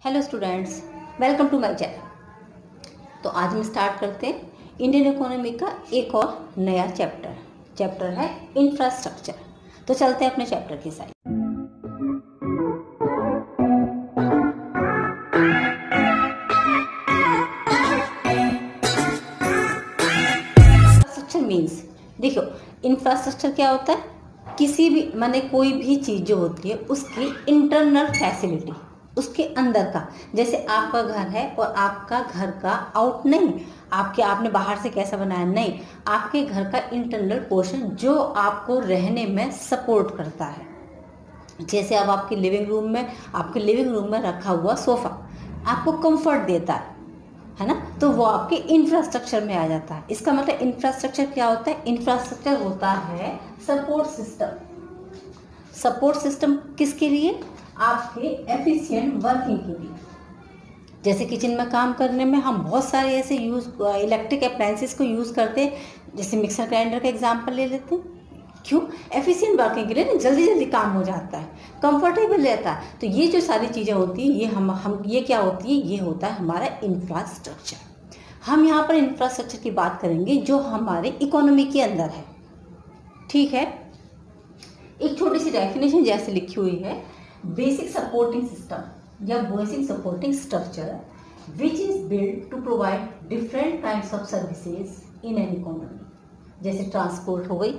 Hello students, welcome to my channel. तो आज हम स्टार्ट करते हैं इंडियन इकोनॉमी का एक और नया चैप्टर है इंफ्रास्ट्रक्चर। तो चलते हैं अपने चैप्टर की साइड। इंफ्रास्ट्रक्चर मीन्स, देखो इंफ्रास्ट्रक्चर क्या होता है, किसी भी माने कोई भी चीज़ जो होती है उसकी इंटरनल फैसिलिटी, उसके अंदर का। जैसे आपका घर है और आपका घर का आउट नहीं, आपने बाहर से कैसा बनाया नहीं, आपके घर का इंटरनल पोर्शन जो आपको रहने में सपोर्ट करता है। जैसे अब आपके लिविंग रूम में रखा हुआ सोफा आपको कंफर्ट देता है ना, तो वो आपके इंफ्रास्ट्रक्चर में आ जाता है। इसका मतलब इंफ्रास्ट्रक्चर क्या होता है, इंफ्रास्ट्रक्चर होता है सपोर्ट सिस्टम किसके लिए, आपके एफिशिएंट वर्किंग के लिए। जैसे किचन में काम करने में हम बहुत सारे ऐसे इलेक्ट्रिक अप्लायंसेस को यूज़ करते हैं। जैसे मिक्सर ग्राइंडर का एग्जांपल ले लेते हैं, क्यों, एफिशिएंट वर्किंग के लिए ना, जल्दी जल्दी काम हो जाता है, कंफर्टेबल रहता है। तो ये जो सारी चीज़ें होती हैं ये हम ये क्या होती है, ये होता है हमारा इंफ्रास्ट्रक्चर। हम यहाँ पर इंफ्रास्ट्रक्चर की बात करेंगे जो हमारे इकोनॉमी के अंदर है, ठीक है। एक छोटी सी डेफिनेशन जैसे लिखी हुई है, बेसिक सपोर्टिंग सिस्टम या basic supporting structure which is build to provide different kinds of services in an economy. जैसे ट्रांसपोर्ट हो गई,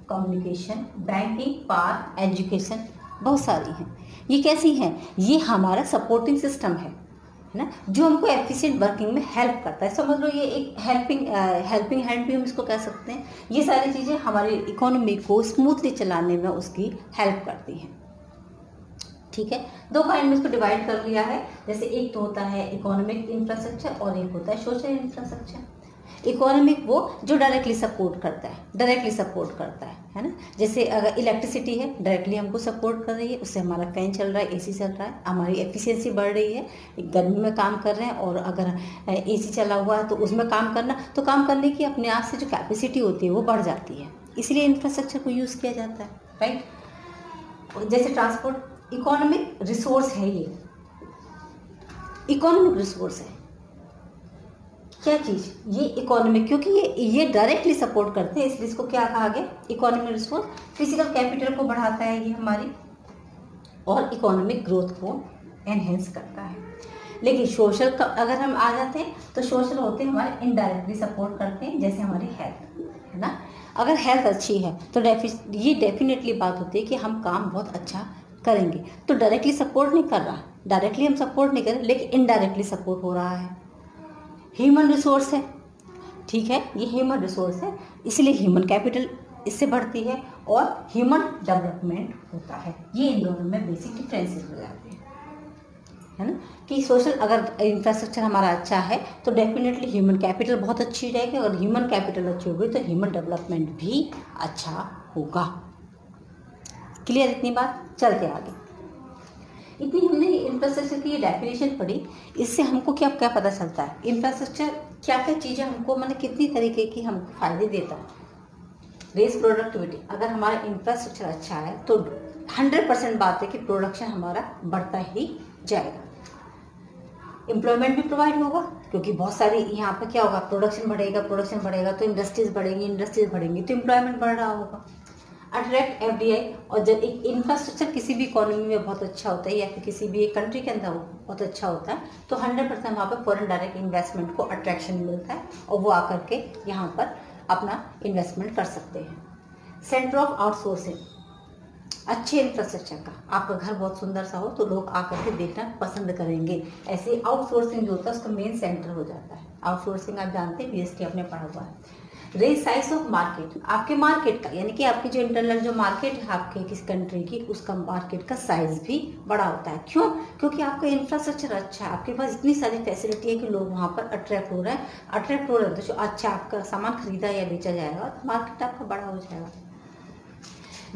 कम्युनिकेशन, बैंकिंग, पावर, एजुकेशन, बहुत सारी हैं। ये कैसी हैं, ये हमारा सपोर्टिंग सिस्टम है ना, जो हमको एफिशिएंट वर्किंग में हेल्प करता है। समझ लो ये एक हेल्पिंग हैंड भी हम इसको कह सकते हैं। ये सारी चीज़ें हमारी इकोनॉमी को स्मूथली चलाने में उसकी हेल्प करती हैं, ठीक है। दो काइंड में इसको डिवाइड कर लिया है। जैसे एक तो होता है इकोनॉमिक इंफ्रास्ट्रक्चर और एक होता है सोशल इंफ्रास्ट्रक्चर। इकोनॉमिक वो जो डायरेक्टली सपोर्ट करता है ना। जैसे अगर इलेक्ट्रिसिटी है, डायरेक्टली हमको सपोर्ट कर रही है, उससे हमारा फैन चल रहा है, एसी चल रहा है, हमारी एफिशिएंसी बढ़ रही है, गर्मी में काम कर रहे हैं। और अगर एसी चला हुआ है तो उसमें काम करने की अपने आप से जो कैपेसिटी होती है वो बढ़ जाती है, इसलिए इंफ्रास्ट्रक्चर को यूज़ किया जाता है, राइट। जैसे ट्रांसपोर्ट इकोनॉमिक रिसोर्स है, ये इकोनॉमिक रिसोर्स है। क्या चीज़, ये इकोनॉमिक, क्योंकि ये डायरेक्टली सपोर्ट करते हैं, इसलिए इसको क्या कहा गया, इकोनॉमिक रिसोर्स। फिजिकल कैपिटल को बढ़ाता है ये हमारी, और इकोनॉमिक ग्रोथ को एनहेंस करता है। लेकिन सोशल का अगर हम आ जाते हैं तो सोशल होते हैं हमारे इनडायरेक्टली सपोर्ट करते हैं। जैसे हमारी हेल्थ है ना, अगर हेल्थ अच्छी है तो ये डेफिनेटली बात होती है कि हम काम बहुत अच्छा करेंगे। तो डायरेक्टली सपोर्ट नहीं कर रहा, डायरेक्टली हम सपोर्ट नहीं कर रहे, लेकिन इनडायरेक्टली सपोर्ट हो रहा है। ह्यूमन रिसोर्स है, ठीक है, ये ह्यूमन रिसोर्स है, इसलिए ह्यूमन कैपिटल इससे बढ़ती है और ह्यूमन डेवलपमेंट होता है। ये इन दोनों में बेसिक डिफरेंसेस हो जाते हैं, है ना। कि सोशल अगर इंफ्रास्ट्रक्चर हमारा अच्छा है तो डेफिनेटली ह्यूमन कैपिटल बहुत अच्छी रहेगी, और ह्यूमन कैपिटल अच्छी होगी तो ह्यूमन डेवलपमेंट भी अच्छा होगा। क्लियर इतनी बात, चलते आगे। इतनी हमने इंफ्रास्ट्रक्चर की ये डेफिनेशन पढ़ी, इससे हमको क्या क्या पता चलता है, इंफ्रास्ट्रक्चर क्या क्या चीज़ें हमको मैंने कितनी तरीके की हमको फायदे देता है। रेस प्रोडक्टिविटी, अगर हमारा इंफ्रास्ट्रक्चर अच्छा है तो 100% बात है कि प्रोडक्शन हमारा बढ़ता ही जाएगा। एम्प्लॉयमेंट भी प्रोवाइड होगा, क्योंकि बहुत सारी यहाँ पर क्या होगा, प्रोडक्शन बढ़ेगा तो इंडस्ट्रीज बढ़ेंगी तो एम्प्लॉयमेंट बढ़ रहा होगा। अट्रैक्ट एफडीआई, और जब एक इंफ्रास्ट्रक्चर किसी भी इकोनॉमी में बहुत अच्छा होता है या फिर किसी भी एक कंट्री के अंदर बहुत अच्छा होता है तो 100% वहाँ पर फॉरेन डायरेक्ट इन्वेस्टमेंट को अट्रैक्शन मिलता है और वो आकर के यहाँ पर अपना इन्वेस्टमेंट कर सकते हैं। सेंटर ऑफ आउटसोर्सिंग, अच्छे इंफ्रास्ट्रक्चर का, आपका घर बहुत सुंदर सा हो तो लोग आकर के देखना पसंद करेंगे। ऐसे आउटसोर्सिंग जो होता है उसका मेन सेंटर हो जाता है। आउटसोर्सिंग आप जानते हैं, बीएसटी आपने पढ़ा हुआ है। रेज साइज ऑफ मार्केट, आपके मार्केट का यानी कि आपकी जो इंटरनल जो मार्केट है आपके किस कंट्री की, उसका मार्केट का साइज भी बड़ा होता है। क्यों, क्योंकि आपका इंफ्रास्ट्रक्चर अच्छा है, आपके पास इतनी सारी फैसिलिटी है कि लोग वहाँ पर अट्रैक्ट हो रहे हैं तो जो अच्छा आपका सामान खरीदा या बेचा जाएगा तो मार्केट आपका बड़ा हो जाएगा।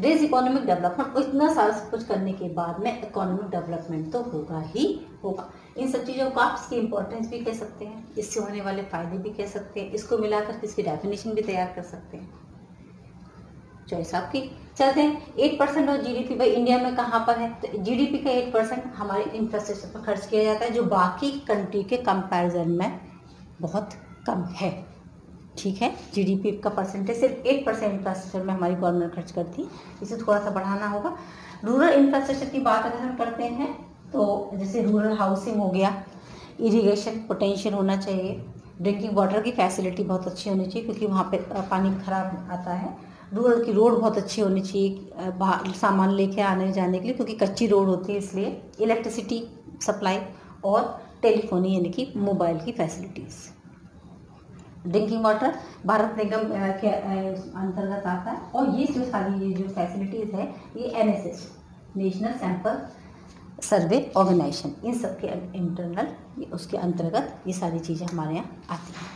रेज इकोनॉमिक डेवलपमेंट, इतना सारा सब कुछ करने के बाद में इकोनॉमिक डेवलपमेंट तो होगा ही होगा। इन सब चीज़ों को आप इसकी इंपॉर्टेंस भी कह सकते हैं, इससे होने वाले फायदे भी कह सकते हैं, इसको मिलाकर इसकी डेफिनेशन भी तैयार कर सकते हैं। चॉइस आपकी। चलते हैं 8% ऑफ जीडीपी भाई इंडिया में कहाँ पर है, तो जीडीपी का 8% हमारे इंफ्रास्ट्रक्चर पर खर्च किया जाता है, जो बाकी कंट्री के कंपैरिजन में बहुत कम है। ठीक है, जीडीपी का परसेंटेज सिर्फ 8% इंफ्रास्ट्रक्चर में हमारी गवर्नमेंट खर्च करती है, इसे थोड़ा सा बढ़ाना होगा। रूरल इंफ्रास्ट्रक्चर की बात अगर हम करते हैं तो जैसे रूरल हाउसिंग हो गया, इरिगेशन पोटेंशियल होना चाहिए, ड्रिंकिंग वाटर की फैसिलिटी बहुत अच्छी होनी चाहिए क्योंकि वहाँ पे पानी खराब आता है। रूरल की रोड बहुत अच्छी होनी चाहिए सामान लेके आने जाने के लिए, क्योंकि कच्ची रोड होती है इसलिए। इलेक्ट्रिसिटी सप्लाई और टेलीफोनी यानी कि मोबाइल की फैसिलिटीज़। ड्रिंकिंग वाटर भारत निगम के अंतर्गत आता है, और ये जो सारी ये जो फैसिलिटीज़ है ये NSS national sample survey organisation इन सब के इंटरनल उसके अंतर्गत ये सारी चीज़ें हमारे यहाँ आती हैं।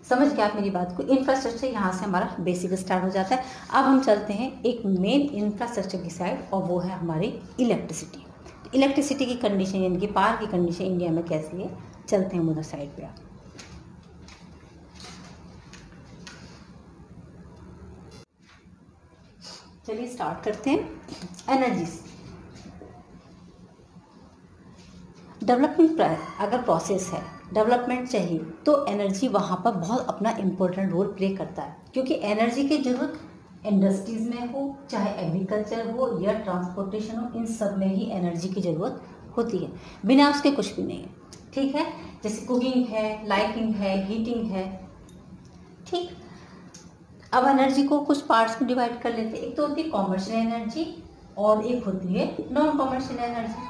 समझ गए आप मेरी बात को। इंफ्रास्ट्रक्चर यहाँ से हमारा बेसिक स्टार्ट हो जाता है। अब हम चलते हैं एक मेन इंफ्रास्ट्रक्चर की साइड, और वो है हमारी इलेक्ट्रिसिटी। इलेक्ट्रिसिटी की कंडीशन यानी कि पावर की कंडीशन इंडिया में कैसी है, चलते हैं उधर साइड पे। आप चलिए स्टार्ट करते हैं। एनर्जीज डेवलपमेंट अगर प्रोसेस है, डेवलपमेंट चाहिए, तो एनर्जी वहाँ पर बहुत अपना इम्पोर्टेंट रोल प्ले करता है, क्योंकि एनर्जी की ज़रूरत इंडस्ट्रीज़ में हो, चाहे एग्रीकल्चर हो या ट्रांसपोर्टेशन हो, इन सब में ही एनर्जी की ज़रूरत होती है। बिना उसके कुछ भी नहीं है। ठीक है, जैसे कुकिंग है, लाइटिंग है, हीटिंग है। ठीक, अब एनर्जी को कुछ पार्ट्स में डिवाइड कर लेते हैं। एक तो होती है कॉमर्शियल एनर्जी और एक होती है non commercial energy.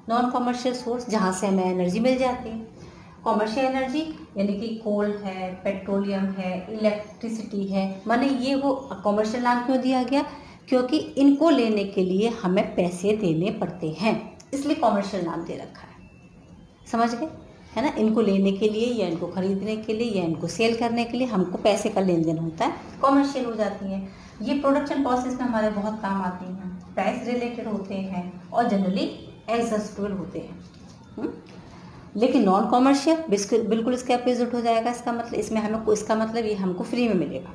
Non commercial source जहाँ से हमें एनर्जी मिल जाती है। कॉमर्शियल एनर्जी यानी कि कोल है, पेट्रोलियम है, इलेक्ट्रिसिटी है। माने ये वो कॉमर्शियल नाम क्यों दिया गया, क्योंकि इनको लेने के लिए हमें पैसे देने पड़ते हैं, इसलिए कॉमर्शियल नाम दे रखा है। समझ गए, है ना। इनको लेने के लिए या इनको खरीदने के लिए या इनको सेल करने के लिए हमको पैसे का लेन देन होता है, कॉमर्शियल हो जाती है। ये प्रोडक्शन प्रोसेस में हमारे बहुत काम आती हैं, प्राइस रिलेटेड होते हैं और जनरली एग्जॉस्टेबल होते हैं। लेकिन नॉन कॉमर्शियल बिल्कुल इसके अपोजिट हो जाएगा। इसका मतलब इसमें हमें इसका मतलब ये हमको फ्री में मिलेगा।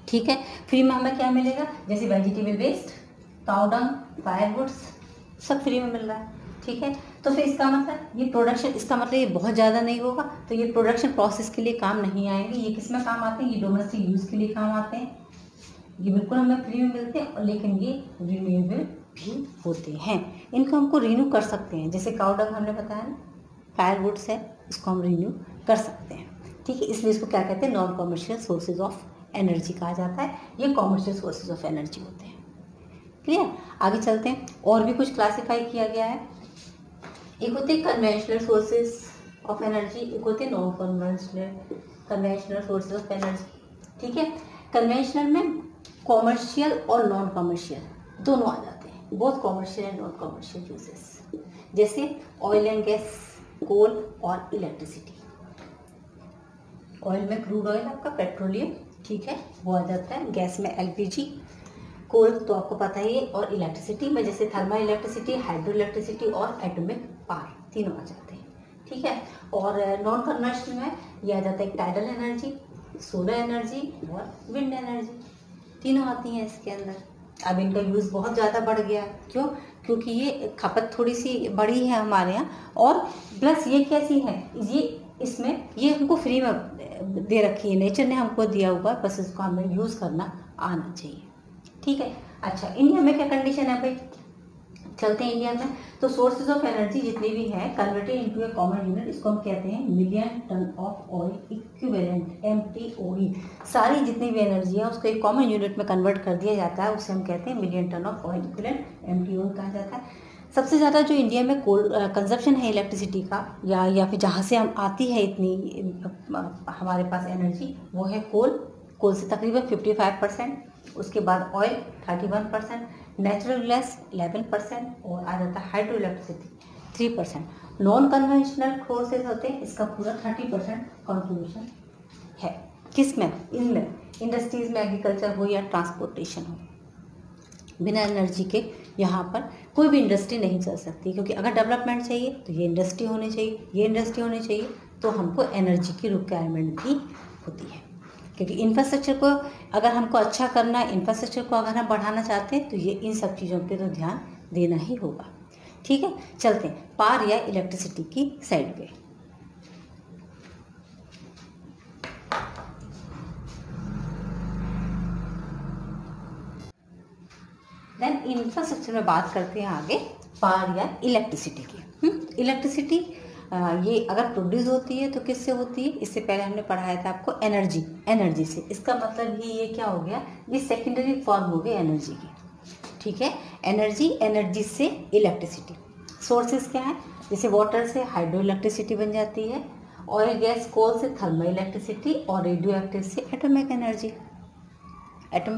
ठीक है, फ्री में हमें क्या मिलेगा, जैसे वेजिटेबल वेस्ट, काउ डंग, फायरवुड्स, सब फ्री में मिल रहा है। ठीक है, तो फिर इसका मतलब ये प्रोडक्शन, इसका मतलब ये बहुत ज़्यादा नहीं होगा, तो ये प्रोडक्शन प्रोसेस के लिए काम नहीं आएंगे। ये किस में काम आते हैं, ये डोमेस्टिक यूज़ के लिए काम आते हैं। ये बिल्कुल हमें फ्री में मिलते हैं, लेकिन ये रिन्यूएबल भी होते हैं। इनको हमको रिन्यू कर सकते हैं, जैसे काउ डंग हमने बताया ना, फायरवुड्स है, इसको हम रिन्यू कर सकते हैं। ठीक है, इसलिए इसको क्या कहते हैं, non commercial sources of energy कहा जाता है। ये कॉमर्शियल सोर्सेज ऑफ एनर्जी होते हैं। क्लियर, आगे चलते हैं। और भी कुछ क्लासिफाई किया गया है। एक होते हैं कन्वेंशनल सोर्सेज ऑफ एनर्जी, एक होते हैं non conventional sources of energy. ठीक है, कन्वेंशनल में कॉमर्शियल और नॉन कॉमर्शियल दोनों आ जाते हैं, both commercial and non commercial uses, जैसे ऑयल एंड गैस, कोल और इलेक्ट्रिसिटी। ऑयल में क्रूड ऑयल आपका पेट्रोलियम, ठीक है, वो आ जाता है। गैस में एलपीजी, कोल तो आपको पता ही है, और इलेक्ट्रिसिटी में जैसे थर्मल इलेक्ट्रिसिटी, हाइड्रो इलेक्ट्रिसिटी और एटॉमिक पावर, तीनों आ जाते हैं। ठीक है, और नॉन कन्वेंशनल में ये आ जाता है टाइडल एनर्जी, सोलर एनर्जी और विंड एनर्जी, तीनों आती हैं इसके अंदर। अब इनका यूज़ बहुत ज़्यादा बढ़ गया, क्यों, क्योंकि ये खपत थोड़ी सी बड़ी है हमारे यहाँ, और प्लस ये कैसी है, ये इसमें ये हमको फ्री में दे रखी है, नेचर ने हमको दिया हुआ है, बस इसको हमें यूज़ करना आना चाहिए। ठीक है, अच्छा इंडिया में क्या कंडीशन है भाई, चलते हैं इंडिया में। तो सोर्सेज ऑफ एनर्जी जितनी भी हैं converted into a common unit, इसको हम कहते हैं million ton of oil equivalent, MTOE। सारी जितनी भी एनर्जी है उसको एक कॉमन यूनिट में कन्वर्ट कर दिया जाता है, उसे हम कहते हैं million ton of oil equivalent, MTOE कहा जाता है। सबसे ज़्यादा जो इंडिया में कोल कंजप्शन है इलेक्ट्रिसिटी का, या फिर जहाँ से हम आती है इतनी हमारे पास एनर्जी, वो है कोल से तकरीबन 55%, उसके बाद ऑयल 31%, नेचुरल गैस 11% और आ जाता है hydro electricity 3%। Non conventional sources होते हैं, इसका पूरा 30% कॉन्ट्रीब्यूशन है। किस में, इनमें इंडस्ट्रीज में, एग्रीकल्चर हो या ट्रांसपोर्टेशन हो। बिना एनर्जी के यहाँ पर कोई भी इंडस्ट्री नहीं चल सकती, क्योंकि अगर डेवलपमेंट चाहिए तो ये इंडस्ट्री होनी चाहिए, ये इंडस्ट्री होनी चाहिए, तो हमको एनर्जी की रिक्वायरमेंट भी होती है। क्योंकि इंफ्रास्ट्रक्चर को अगर हमको अच्छा करना है, इंफ्रास्ट्रक्चर को अगर हम बढ़ाना चाहते हैं तो ये इन सब चीज़ों पे तो ध्यान देना ही होगा। ठीक है, चलते हैं पावर या इलेक्ट्रिसिटी की साइड पे। देन इंफ्रास्ट्रक्चर में बात करते हैं आगे पावर या इलेक्ट्रिसिटी की। इलेक्ट्रिसिटी ये अगर प्रोड्यूस होती है तो किससे होती है? इससे पहले हमने पढ़ाया था आपको एनर्जी से। इसका मतलब ही ये क्या हो गया, ये सेकेंडरी फॉर्म हो गई एनर्जी की। ठीक है, एनर्जी से इलेक्ट्रिसिटी। सोर्सेज क्या है? जैसे वाटर से हाइड्रो इलेक्ट्रिसिटी बन जाती है, ऑयल गैस कोल से थर्मल इलेक्ट्रिसिटी, और रेडियो एक्टिव से एटॉमिक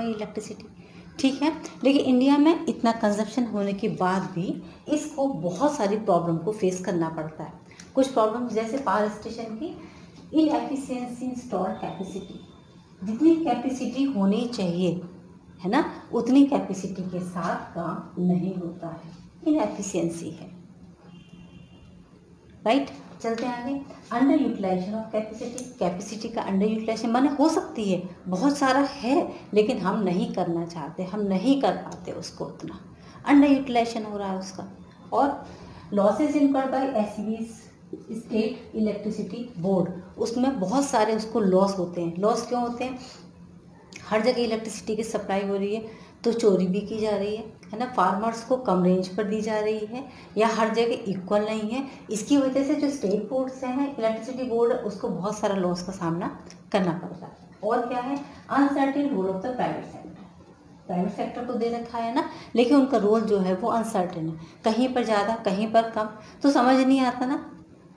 इलेक्ट्रिसिटी। ठीक है, लेकिन इंडिया में इतना कंजप्शन होने के बाद भी इसको बहुत सारी प्रॉब्लम को फेस करना पड़ता है। कुछ प्रॉब्लम जैसे पावर स्टेशन की इनएफिशिएंसी इंस्टॉल्ड कैपेसिटी, जितनी कैपेसिटी होनी चाहिए है ना, उतनी कैपेसिटी के साथ काम नहीं होता है, इनएफिशिएंसी है। राइट, चलते हैं आगे। अंडर यूटिलाइजेशन ऑफ कैपेसिटी का अंडर यूटिलाइजेशन माने हो सकती है, बहुत सारा है लेकिन हम नहीं करना चाहते, हम नहीं कर पाते उसको, उतना अंडर यूटिलाइजेशन हो रहा है उसका। और losses incurred by SEB state electricity board, उसमें बहुत सारे उसको लॉस होते हैं। लॉस क्यों होते हैं? हर जगह इलेक्ट्रिसिटी की सप्लाई हो रही है तो चोरी भी की जा रही है ना, फार्मर्स को कम रेंज पर दी जा रही है, या हर जगह इक्वल नहीं है। इसकी वजह से जो स्टेट बोर्ड से हैं, इलेक्ट्रिसिटी बोर्ड, उसको बहुत सारा लॉस का सामना करना पड़ता है। और क्या है? Uncertain role of the private sector को दे रखा है ना, लेकिन उनका रोल जो है वो अनसर्टेन है, कहीं पर ज़्यादा कहीं पर कम, तो समझ नहीं आता ना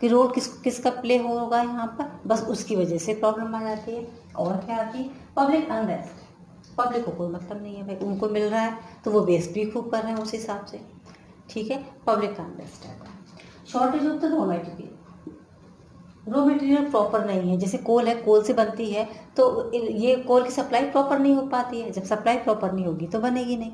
कि रोल किसका प्ले होगा यहाँ पर, बस उसकी वजह से प्रॉब्लम आ जाती है। और क्या आती है? पब्लिक अनरेस्ट, पब्लिक को कोई मतलब नहीं है भाई, उनको मिल रहा है तो वो वेस्ट भी खूब कर रहे हैं उस हिसाब से। ठीक है, पब्लिक अनरेस्ट है। Shortage of the raw material proper नहीं है, जैसे कोल है, कोल से बनती है तो ये कोल की सप्लाई प्रॉपर नहीं हो पाती है, जब सप्लाई प्रॉपर नहीं होगी तो बनेगी नहीं।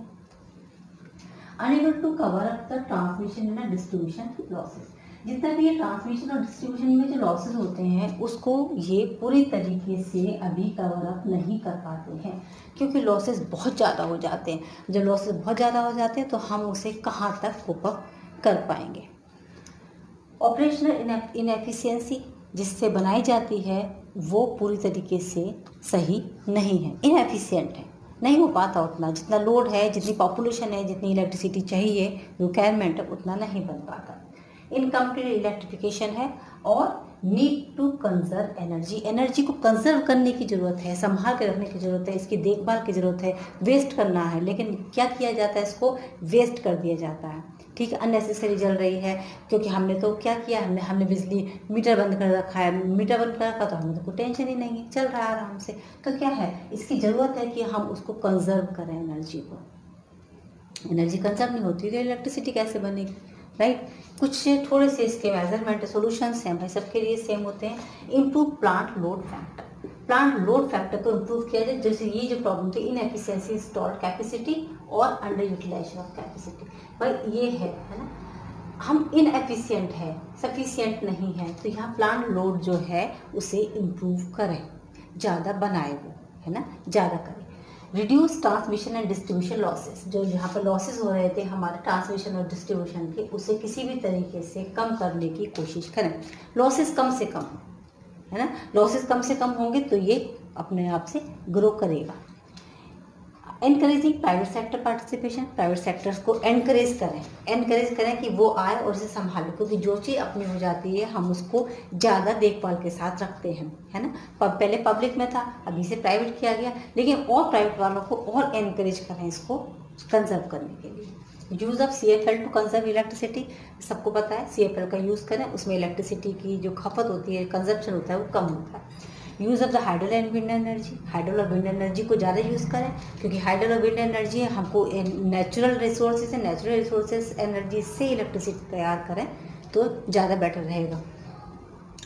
Unable to cover up the transmission and distribution losses, जितना भी ये ट्रांसमिशन और डिस्ट्रीब्यूशन में जो लॉसेस होते हैं उसको ये पूरी तरीके से अभी कवर अप नहीं कर पाते हैं, क्योंकि लॉसेस बहुत ज़्यादा हो जाते हैं। जब लॉसेस बहुत ज़्यादा हो जाते हैं तो हम उसे कहाँ तक कोप अप कर पाएंगे। ऑपरेशनल इनएफिशिएंसी जिससे बनाई जाती है वो पूरी तरीके से सही नहीं है, इनएफिशिएंट है, नहीं हो पाता उतना, जितना लोड है, जितनी पॉपुलेशन है, जितनी इलेक्ट्रिसिटी चाहिए, रिक्वायरमेंट है, उतना नहीं बन पाता। इनकम्प्लीट इलेक्ट्रिफिकेशन है, और नीड टू कंजर्व एनर्जी को कंजर्व करने की ज़रूरत है, संभाल के रखने की ज़रूरत है, इसकी देखभाल की ज़रूरत है, वेस्ट करना है, लेकिन क्या किया जाता है, इसको वेस्ट कर दिया जाता है। ठीक है, अननेसेसरी जल रही है, क्योंकि हमने तो क्या किया, हमने बिजली मीटर बंद कर रखा है, मीटर बंद कर रखा तो हमें तो कोई टेंशन ही नहीं है, चल रहा है आराम से। तो क्या है, इसकी ज़रूरत है कि हम उसको कंजर्व करें एनर्जी को। एनर्जी कंजर्व नहीं होती तो इलेक्ट्रिसिटी कैसे बनेगी? राइट, कुछ थोड़े से इसके मेजरमेंट सोल्यूशंस हैं भाई, सबके लिए सेम होते हैं। इम्प्रूव प्लांट लोड फैक्टर को इम्प्रूव किया जाए, जैसे ये जो प्रॉब्लम थी इनएफिशिएंसी इंस्टॉल्ड कैपेसिटी और अंडर यूटिलाइजेशन ऑफ कैपेसिटी, भाई ये है ना, हम इनएफिशिएंट है, सफिशिएंट नहीं है, तो यहाँ प्लांट लोड जो है उसे इम्प्रूव करें, ज़्यादा बनाए वो, है ना, ज़्यादा करें। Reduce transmission and distribution losses, जो यहाँ पर लॉसेस हो रहे थे हमारे ट्रांसमिशन और डिस्ट्रीब्यूशन के, उसे किसी भी तरीके से कम करने की कोशिश करें। लॉसेस कम से कम, है ना, लॉसेस कम से कम होंगे तो ये अपने आप से ग्रो करेगा। Encouraging private sector participation, private sectors को एनकरेज करें कि वो आए और इसे संभालें, क्योंकि जो चीज़ अपनी हो जाती है हम उसको ज़्यादा देखभाल के साथ रखते हैं, है ना। पहले पब्लिक में था, अभी से प्राइवेट किया गया, लेकिन और प्राइवेट वालों को और एनकरेज करें इसको कंजर्व करने के लिए। Use of CFL to conserve electricity, सबको पता है CFL का यूज़ करें, उसमें इलेक्ट्रिसिटी की जो खपत होती है, कंजप्शन होता है, वो कम होता है। Use of the hydel and wind energy, hydel और विंड एनर्जी को ज़्यादा यूज़ करें, क्योंकि हाइडल और विंड एनर्जी हमको नेचुरल रिसोर्सेज है, नेचुरल रिसोर्सेज एनर्जी से इलेक्ट्रिसिटी तैयार करें तो ज़्यादा बेटर रहेगा।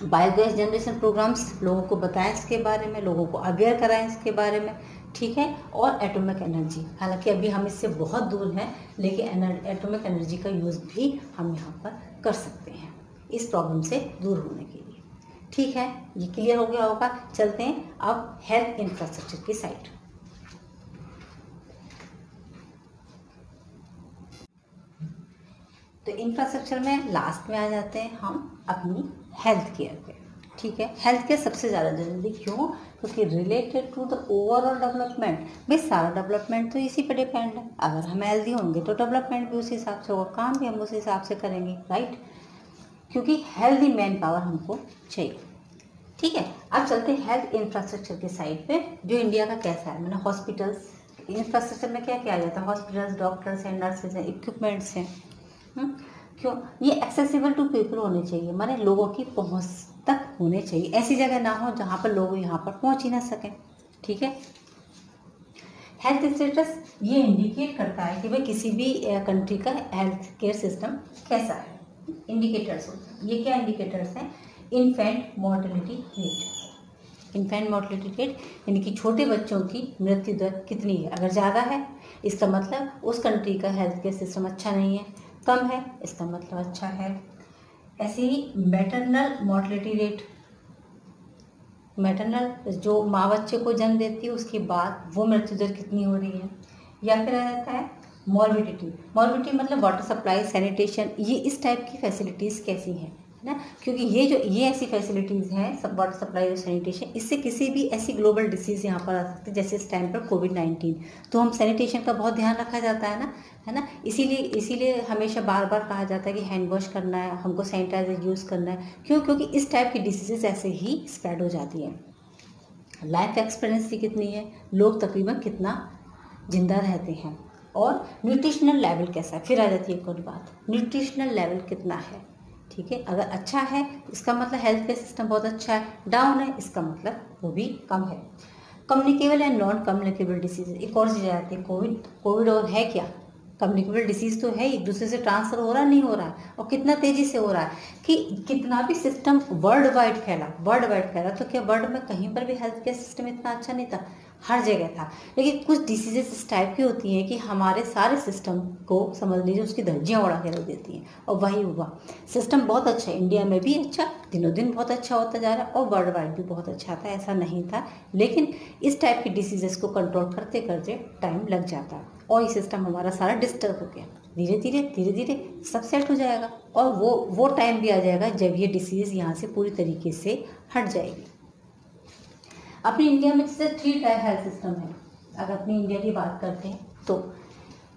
बायोगैस जनरेशन प्रोग्राम्स, लोगों को बताएं इसके बारे में, लोगों को अवेयर कराएं इसके बारे में, ठीक है। और एटॉमिक एनर्जी, हालांकि अभी हम इससे बहुत दूर हैं, लेकिन एटॉमिक एनर्जी का यूज़ भी हम यहाँ पर कर सकते हैं इस प्रॉब्लम से दूर होने के लिए। ठीक है, ये क्लियर हो गया होगा। चलते हैं अब हेल्थ इंफ्रास्ट्रक्चर की साइड। तो इंफ्रास्ट्रक्चर में लास्ट में आ जाते हैं हम अपनी हेल्थ केयर पे। ठीक है, हेल्थ केयर सबसे ज़्यादा जरूरी क्यों? क्योंकि related to the overall development. भाई सारा डेवलपमेंट तो इसी पे डिपेंड है। अगर हम हेल्दी होंगे तो डेवलपमेंट भी उसी हिसाब से होगा, काम भी हम उसी हिसाब से करेंगे, राइट? क्योंकि हेल्दी मैन पावर हमको चाहिए। ठीक है, अब चलते हैं हेल्थ इंफ्रास्ट्रक्चर के साइड पे, जो इंडिया का कैसा है। मैंने हॉस्पिटल्स इंफ्रास्ट्रक्चर में क्या क्या आ जाता है? हॉस्पिटल्स, डॉक्टर्स हैं, नर्सेज हैं, इक्विपमेंट्स हैं। क्यों? ये एक्सेसिबल टू पीपल होने चाहिए, माने लोगों की पहुंच तक होने चाहिए। ऐसी जगह ना हो जहाँ पर लोग यहाँ पर पहुंच ही ना सकें। ठीक है, हेल्थ स्टेटस ये इंडिकेट करता है कि भाई किसी भी कंट्री का हेल्थ केयर सिस्टम कैसा है। इंडिकेटर्स होते हैं, ये क्या इंडिकेटर्स हैं? Infant mortality rate. Infant mortality rate यानी कि छोटे बच्चों की मृत्यु दर कितनी है। अगर ज़्यादा है इसका मतलब उस कंट्री का हेल्थ केयर सिस्टम अच्छा नहीं है, कम है इसका मतलब अच्छा है। ऐसे ही मैटरनल मोर्टेलिटी रेट, मैटरनल जो माँ बच्चे को जन्म देती है उसके बाद वो मृत्यु दर कितनी हो रही है। या फिर आ जाता है मॉर्बिडिटी। मॉर्बिडिटी मतलब वाटर सप्लाई, सैनिटेशन, ये इस टाइप की फैसिलिटीज़ कैसी हैं, है ना? क्योंकि ये ऐसी फैसिलिटीज़ हैं, सब वाटर सप्लाई और सैनिटेशन, इससे किसी भी ऐसी ग्लोबल डिसीज़ यहाँ पर आ सकती है। जैसे इस टाइम पर कोविड-19, तो हम सैनिटेशन का बहुत ध्यान रखा जाता है ना? इसीलिए हमेशा बार बार कहा जाता है कि हैंड वॉश करना है, हमको सैनिटाइजर यूज़ करना है। क्यों? क्योंकि इस टाइप की डिसीजेज ऐसे ही स्प्रेड हो जाती हैं। लाइफ एक्सपेक्टेंसी कितनी है, लोग तकरीबन कितना जिंदा रहते हैं, और न्यूट्रिशनल लेवल कैसा है। फिर आ जाती है एक और बात, न्यूट्रिशनल लेवल कितना है। ठीक है, अगर अच्छा है इसका मतलब हेल्थ केयर सिस्टम बहुत अच्छा है, डाउन है इसका मतलब वो भी कम है। Communicable and non communicable disease, एक और चीज़ आती है। कोविड और है क्या? कम्युनिकेबल डिसीज तो है, एक दूसरे से ट्रांसफर हो रहा नहीं हो रहा है, और कितना तेजी से हो रहा है कि कितना भी सिस्टम वर्ल्ड वाइड फैला, तो क्या वर्ल्ड में कहीं पर भी हेल्थ केयर सिस्टम इतना अच्छा नहीं था? हर जगह था। लेकिन कुछ डिसीजेस इस टाइप की होती हैं कि हमारे सारे सिस्टम को समझ लीजिए उसकी धज्जियाँ उड़ा के रख देती हैं, और वही हुआ। सिस्टम बहुत अच्छा है, इंडिया में भी अच्छा, दिनों दिन बहुत अच्छा होता जा रहा है, और वर्ल्ड वाइड भी बहुत अच्छा था, ऐसा नहीं था। लेकिन इस टाइप की डिसीजेस को कंट्रोल करते करते टाइम लग जाता है, और ये सिस्टम हमारा सारा डिस्टर्ब हो गया। धीरे धीरे सब सेट हो जाएगा, और वो टाइम भी आ जाएगा जब ये डिसीज़ यहाँ से पूरी तरीके से हट जाएगी। अपनी इंडिया में जैसे 3 टाइप हेल्थ सिस्टम है। अगर अपनी इंडिया की बात करते हैं तो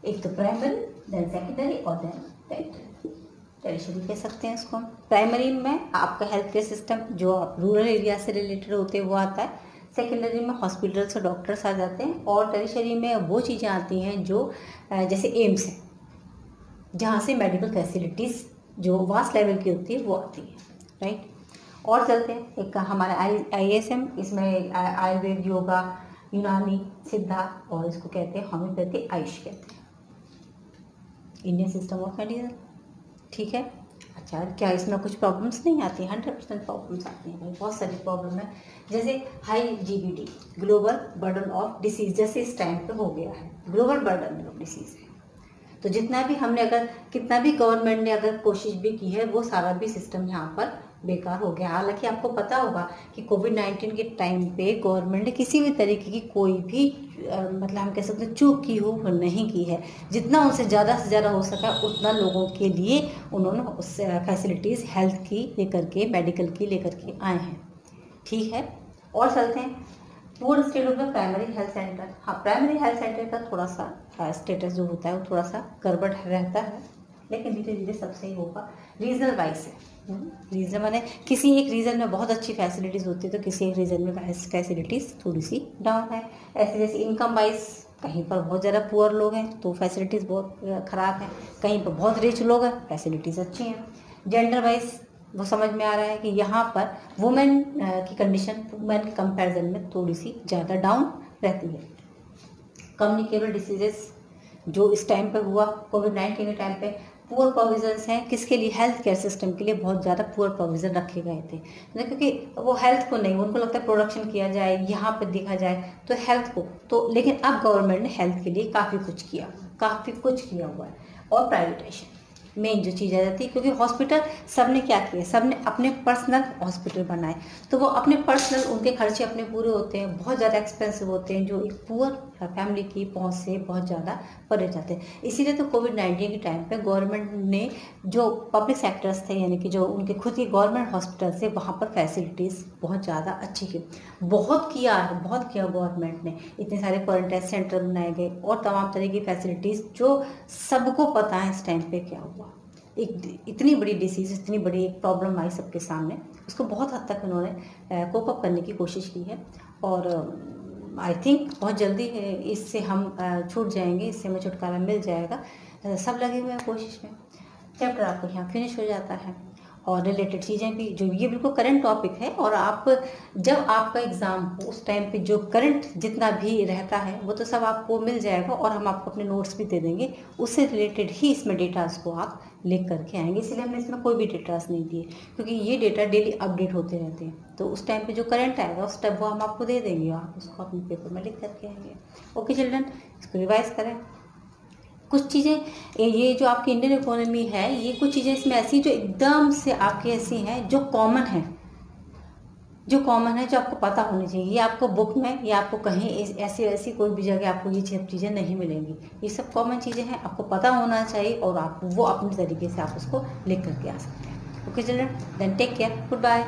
एक तो प्राइमरी, देन सेकेंडरी, और देन टेरिशरी कह सकते हैं इसको। प्राइमरी में आपका हेल्थ केयर सिस्टम जो आप रूरल एरिया से रिलेटेड होते हैं वो आता है। सेकेंडरी में हॉस्पिटल्स और डॉक्टर्स आ जाते हैं, और टेरिशरी में वो चीज़ें आती हैं जो जैसे एम्स है, जहाँ से मेडिकल फैसिलिटीज़ जो वास्ट लेवल की होती है वो आती है, राइट? और चलते हैं एक हमारा ISM, इसमें आयुर्वेद, योगा, यूनानी, सिद्धा, और इसको कहते हैं होम्योपैथी, आयुष कहते हैं, इंडियन सिस्टम ऑफ मेडिसिन। ठीक है, अच्छा क्या इसमें कुछ प्रॉब्लम्स नहीं आती? 100% प्रॉब्लम्स आती हैं भाई, बहुत सारी प्रॉब्लम है। जैसे high GBD, global burden of disease, जैसे इस टाइम पे हो गया है, ग्लोबल बर्डन ऑफ डिसीज है। तो जितना भी हमने अगर कितना भी गवर्नमेंट ने अगर कोशिश भी की है, वो सारा भी सिस्टम यहाँ पर बेकार हो गया। हालांकि आपको पता होगा कि कोविड-19 के टाइम पे गवर्नमेंट ने किसी भी तरीके की कोई भी मतलब हम कह सकते हैं चूक की हो वो नहीं की है। जितना उनसे ज़्यादा से ज़्यादा हो सका उतना लोगों के लिए उन्होंने उस फैसिलिटीज़ हेल्थ की लेकर के, मेडिकल की लेकर के आए हैं। ठीक है, और चलते हैं पूर्ण state of the primary health centre. हाँ, प्राइमरी हेल्थ सेंटर का थोड़ा सा स्टेटस जो होता है वो थोड़ा सा गड़बड़ रहता है, लेकिन धीरे धीरे सब सही होगा। रीजनल वाइज है, रीजन माने किसी एक रीजन में बहुत अच्छी फैसिलिटीज़ होती है तो किसी एक रीजन में फैसिलिटीज़ थोड़ी सी डाउन है। ऐसे जैसे इनकम वाइज कहीं पर बहुत ज़्यादा पुअर लोग हैं तो फैसिलिटीज़ बहुत ख़राब हैं, कहीं पर बहुत रिच लोग हैं फैसिलिटीज़ अच्छी हैं। जेंडर वाइज वो समझ में आ रहा है कि यहाँ पर वुमेन की कंडीशन वुमेन के कंपैरिजन में थोड़ी सी ज़्यादा डाउन रहती है। कम्युनिकेबल डिसीजेस जो इस टाइम पे हुआ कोविड-19 के टाइम पे, पुअर प्रोविजंस हैं किसके लिए? हेल्थ केयर सिस्टम के लिए बहुत ज़्यादा पुअर प्रोविज़न रखे गए थे, क्योंकि वो हेल्थ को नहीं, उनको लगता है प्रोडक्शन किया जाए, यहाँ पर देखा जाए तो हेल्थ को तो। लेकिन अब गवर्नमेंट ने हेल्थ के लिए काफ़ी कुछ किया हुआ है, और प्राइवेटाइजेशन मेन जो चीज़ आ जाती है, क्योंकि हॉस्पिटल सबने क्या किया, सबने अपने पर्सनल हॉस्पिटल बनाए, तो वो अपने पर्सनल उनके खर्चे अपने पूरे होते हैं, बहुत ज़्यादा एक्सपेंसिव होते हैं, जो एक पुअर फैमिली की पहुंच से बहुत ज़्यादा परे जाते हैं। इसीलिए तो कोविड-19 के टाइम पे गवर्नमेंट ने जो पब्लिक सेक्टर्स थे, यानी कि जो उनके खुद के गवर्नमेंट हॉस्पिटल थे, वहाँ पर फैसिलिटीज़ बहुत ज़्यादा अच्छी की, बहुत किया गवर्नमेंट ने। इतने सारे क्वारंटाइन सेंटर बनाए गए और तमाम तरह की फैसिलिटीज़, जो सबको पता है इस टाइम पे क्या हुआ। एक इतनी बड़ी डिसीज़, इतनी बड़ी एक प्रॉब्लम आई सबके सामने, उसको बहुत हद तक उन्होंने कोप अप करने की कोशिश की है। और आई थिंक बहुत जल्दी इससे हम छूट जाएंगे, इससे हमें छुटकारा मिल जाएगा। सब लगे हुए हैं कोशिश में। चैप्टर आपको यहाँ फिनिश हो जाता है और रिलेटेड चीज़ें भी, जो ये बिल्कुल करंट टॉपिक है, और आप जब आपका एग्ज़ाम हो उस टाइम पे जो करंट जितना भी रहता है वो तो सब आपको मिल जाएगा, और हम आपको अपने नोट्स भी दे देंगे, उससे रिलेटेड ही इसमें डेटास को आप लिख करके आएंगे। इसलिए हमने इसमें कोई भी डेटास नहीं दिए, क्योंकि ये डेटा डेली अपडेट होते रहते हैं, तो उस टाइम पे जो करंट आएगा उस टाइम वो हम आपको दे देंगे, आप उसको अपने पेपर में लिख करके आएंगे। ओके चिल्ड्रन, इसको रिवाइज करें। कुछ चीज़ें, ये जो आपकी इंडियन इकोनॉमी है, ये कुछ चीज़ें इसमें ऐसी जो एकदम से आपकी ऐसी हैं जो कॉमन है, जो आपको पता होनी चाहिए। ये आपको बुक में या आपको कहीं ऐसी ऐसी कोई भी जगह आपको ये सब चीज़ें नहीं मिलेंगी। ये सब कॉमन चीज़ें हैं, आपको पता होना चाहिए, और आप वो अपने तरीके से आप उसको लिख करके आ सकते हैं। Okay children, then take care, good bye.